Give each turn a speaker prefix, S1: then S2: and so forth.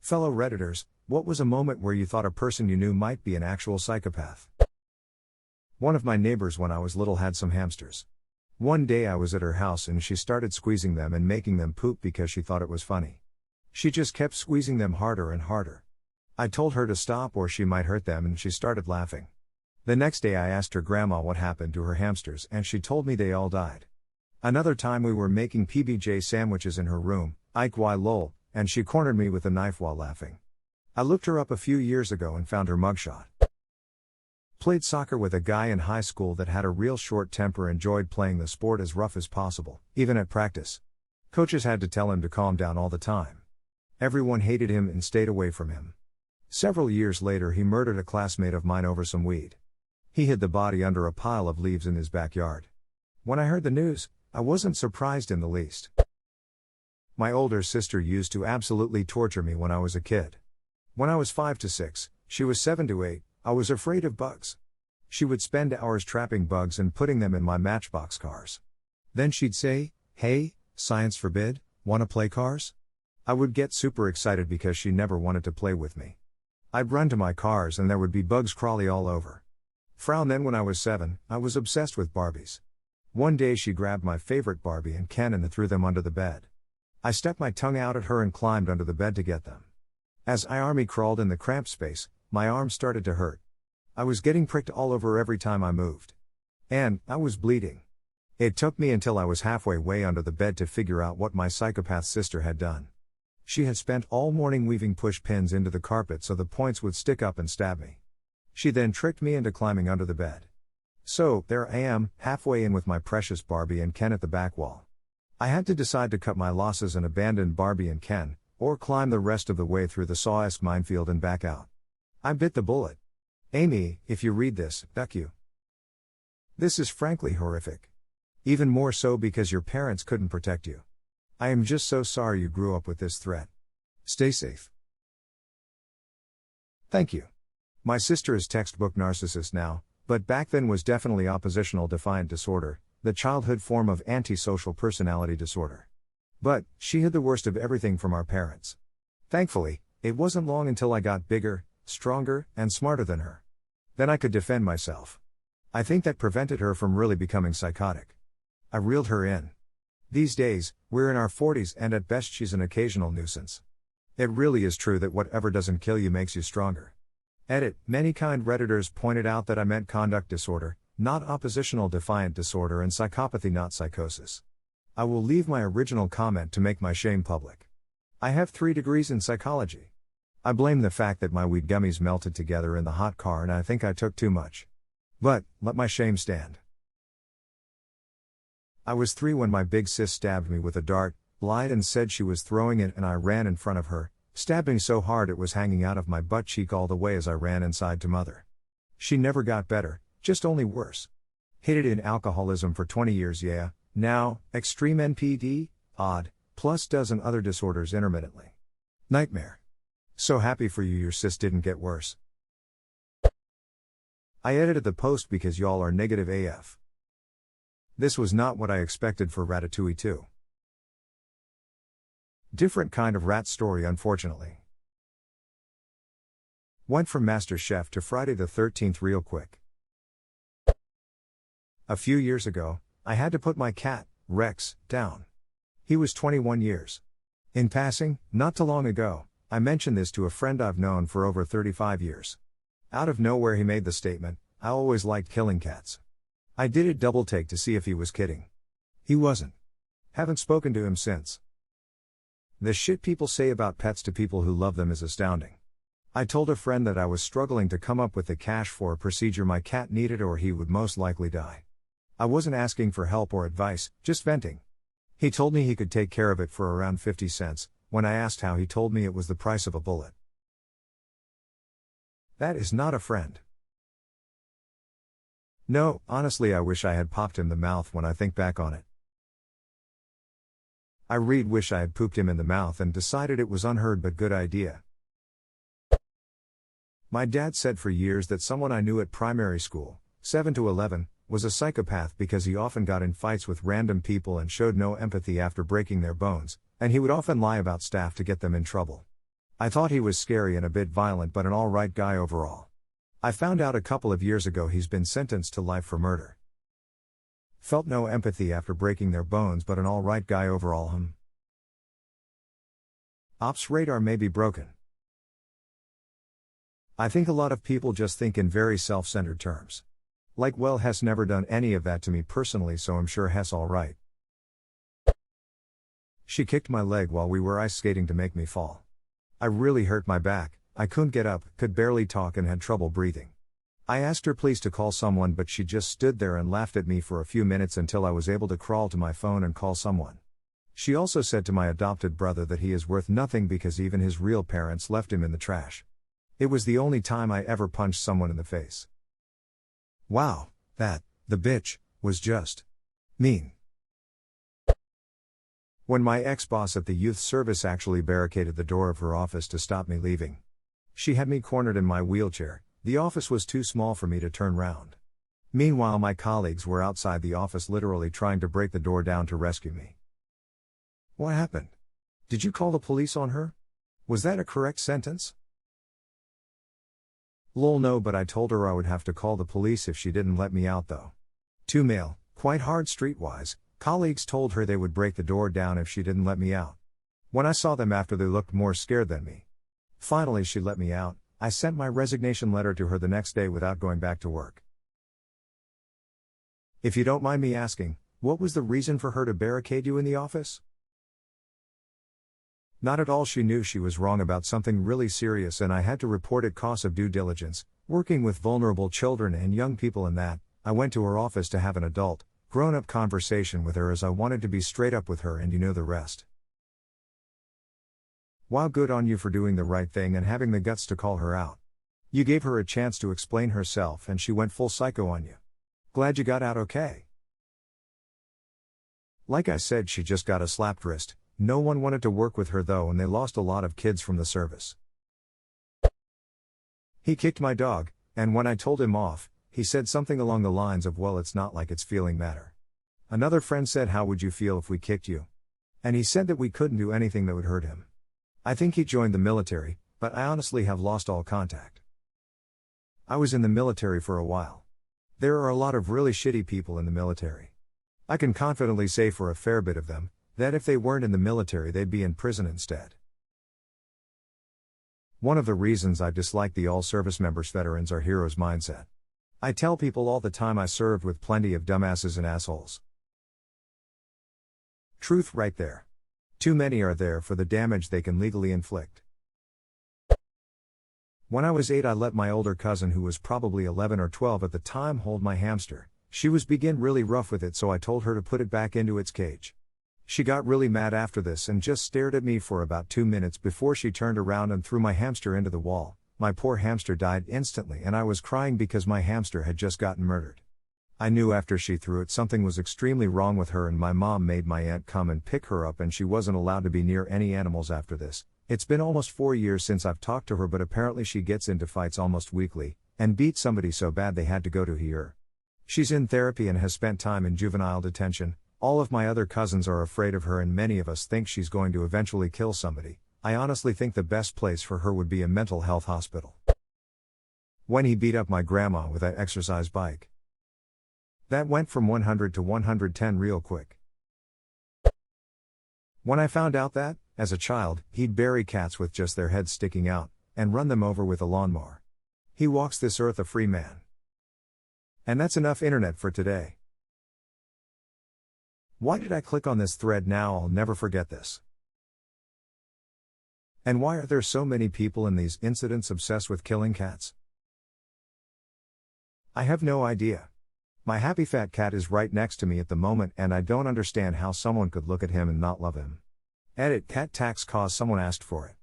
S1: Fellow Redditors, what was a moment where you thought a person you knew might be an actual psychopath? One of my neighbors when I was little had some hamsters. One day I was at her house and she started squeezing them and making them poop because she thought it was funny. She just kept squeezing them harder and harder. I told her to stop or she might hurt them and she started laughing. The next day I asked her grandma what happened to her hamsters and she told me they all died. Another time we were making PBJ sandwiches in her room, Ike y lol, and she cornered me with a knife while laughing. I looked her up a few years ago and found her mugshot. Played soccer with a guy in high school that had a real short temper, enjoyed playing the sport as rough as possible, even at practice. Coaches had to tell him to calm down all the time. Everyone hated him and stayed away from him. Several years later he murdered a classmate of mine over some weed. He hid the body under a pile of leaves in his backyard. When I heard the news, I wasn't surprised in the least. My older sister used to absolutely torture me when I was a kid. When I was 5 to 6, she was 7 to 8, I was afraid of bugs. She would spend hours trapping bugs and putting them in my Matchbox cars. Then she'd say, "Hey, science forbid, wanna play cars?" I would get super excited because she never wanted to play with me. I'd run to my cars and there would be bugs crawly all over. Frown. Then when I was 7, I was obsessed with Barbies. One day she grabbed my favorite Barbie and Ken and threw them under the bed. I stuck my tongue out at her and climbed under the bed to get them. As I army crawled in the cramped space, my arm started to hurt. I was getting pricked all over every time I moved. And I was bleeding. It took me until I was halfway way under the bed to figure out what my psychopath sister had done. She had spent all morning weaving push pins into the carpet so the points would stick up and stab me. She then tricked me into climbing under the bed. So, there I am, halfway in with my precious Barbie and Ken at the back wall. I had to decide to cut my losses and abandon Barbie and Ken, or climb the rest of the way through the Saw-esque minefield and back out. I bit the bullet. Amy, if you read this, duck you. This is frankly horrific. Even more so because your parents couldn't protect you. I am just so sorry you grew up with this threat. Stay safe. Thank you. My sister is textbook narcissist now, but back then was definitely oppositional defiant disorder, the childhood form of antisocial personality disorder. But, she hid the worst of everything from our parents. Thankfully, it wasn't long until I got bigger, stronger, and smarter than her. Then I could defend myself. I think that prevented her from really becoming psychotic. I reeled her in. These days, we're in our 40s and at best she's an occasional nuisance. It really is true that whatever doesn't kill you makes you stronger. Edit, many kind Redditors pointed out that I meant conduct disorder, not oppositional defiant disorder, and psychopathy, not psychosis. I will leave my original comment to make my shame public. I have 3 degrees in psychology. I blame the fact that my weed gummies melted together in the hot car and I think I took too much. But, let my shame stand. I was 3 when my big sis stabbed me with a dart, lied and said she was throwing it and I ran in front of her, stabbed me so hard it was hanging out of my butt cheek all the way as I ran inside to mother. She never got better, just only worse. Hated in alcoholism for 20 years, yeah, now, extreme NPD, odd, plus dozen other disorders intermittently. Nightmare. So happy for you your sis didn't get worse. I edited the post because y'all are negative AF. This was not what I expected for Ratatouille 2. Different kind of rat story, unfortunately. Went from Master Chef to Friday the 13th real quick. A few years ago, I had to put my cat, Rex, down. He was 21 years. In passing, not too long ago, I mentioned this to a friend I've known for over 35 years. Out of nowhere he made the statement, "I always liked killing cats." I did a double take to see if he was kidding. He wasn't. Haven't spoken to him since. The shit people say about pets to people who love them is astounding. I told a friend that I was struggling to come up with the cash for a procedure my cat needed or he would most likely die. I wasn't asking for help or advice, just venting. He told me he could take care of it for around 50 cents, when I asked how he told me it was the price of a bullet. That is not a friend. No, honestly I wish I had popped him the mouth when I think back on it. I wish I had pooped him in the mouth and decided it was unheard but good idea. My dad said for years that someone I knew at primary school, 7 to 11, was a psychopath because he often got in fights with random people and showed no empathy after breaking their bones, and he would often lie about staff to get them in trouble. I thought he was scary and a bit violent, but an alright guy overall. I found out a couple of years ago he's been sentenced to life for murder. Felt no empathy after breaking their bones, but an alright guy overall. Ops radar may be broken. I think a lot of people just think in very self-centered terms. Like, well, Hess never done any of that to me personally, so I'm sure Hess alright. She kicked my leg while we were ice skating to make me fall. I really hurt my back, I couldn't get up, could barely talk and had trouble breathing. I asked her please to call someone, but she just stood there and laughed at me for a few minutes until I was able to crawl to my phone and call someone. She also said to my adopted brother that he is worth nothing because even his real parents left him in the trash. It was the only time I ever punched someone in the face. Wow, the bitch, was just mean. When my ex-boss at the youth service actually barricaded the door of her office to stop me leaving. She had me cornered in my wheelchair, the office was too small for me to turn round. Meanwhile, my colleagues were outside the office literally trying to break the door down to rescue me. What happened? Did you call the police on her? Was that a correct sentence? Lol, no, but I told her I would have to call the police if she didn't let me out though. 2 male, quite hard streetwise. Colleagues told her they would break the door down if she didn't let me out. When I saw them after, they looked more scared than me. Finally she let me out. I sent my resignation letter to her the next day without going back to work. If you don't mind me asking, what was the reason for her to barricade you in the office? Not at all, she knew she was wrong about something really serious and I had to report it cause of due diligence, working with vulnerable children and young people, and that, I went to her office to have an adult, grown-up conversation with her as I wanted to be straight up with her, and you know the rest. Wow, good on you for doing the right thing and having the guts to call her out. You gave her a chance to explain herself and she went full psycho on you. Glad you got out okay. Like I said, she just got a slapped wrist. No one wanted to work with her though, and they lost a lot of kids from the service. He kicked my dog, and when I told him off, he said something along the lines of, well, it's not like it's feeling matter. Another friend said, how would you feel if we kicked you? And he said that we couldn't do anything that would hurt him. I think he joined the military, but I honestly have lost all contact. I was in the military for a while. There are a lot of really shitty people in the military. I can confidently say for a fair bit of them, that if they weren't in the military they'd be in prison instead. One of the reasons I dislike the all service members veterans are heroes mindset. I tell people all the time I served with plenty of dumbasses and assholes. Truth right there. Too many are there for the damage they can legally inflict. When I was 8, I let my older cousin, who was probably 11 or 12 at the time, hold my hamster. She was being really rough with it, so I told her to put it back into its cage. She got really mad after this and just stared at me for about 2 minutes before she turned around and threw my hamster into the wall. My poor hamster died instantly and I was crying because my hamster had just gotten murdered. I knew after she threw it something was extremely wrong with her, and my mom made my aunt come and pick her up, and she wasn't allowed to be near any animals after this. It's been almost 4 years since I've talked to her, but apparently she gets into fights almost weekly, and beat somebody so bad they had to go to her. She's in therapy and has spent time in juvenile detention. All of my other cousins are afraid of her and many of us think she's going to eventually kill somebody. I honestly think the best place for her would be a mental health hospital. When he beat up my grandma with that exercise bike. That went from 100 to 110 real quick. When I found out that, as a child, he'd bury cats with just their heads sticking out, and run them over with a lawnmower. He walks this earth a free man. And that's enough internet for today. Why did I click on this thread now? I'll never forget this. And why are there so many people in these incidents obsessed with killing cats? I have no idea. My happy fat cat is right next to me at the moment and I don't understand how someone could look at him and not love him. Edit: cat tax cause someone asked for it.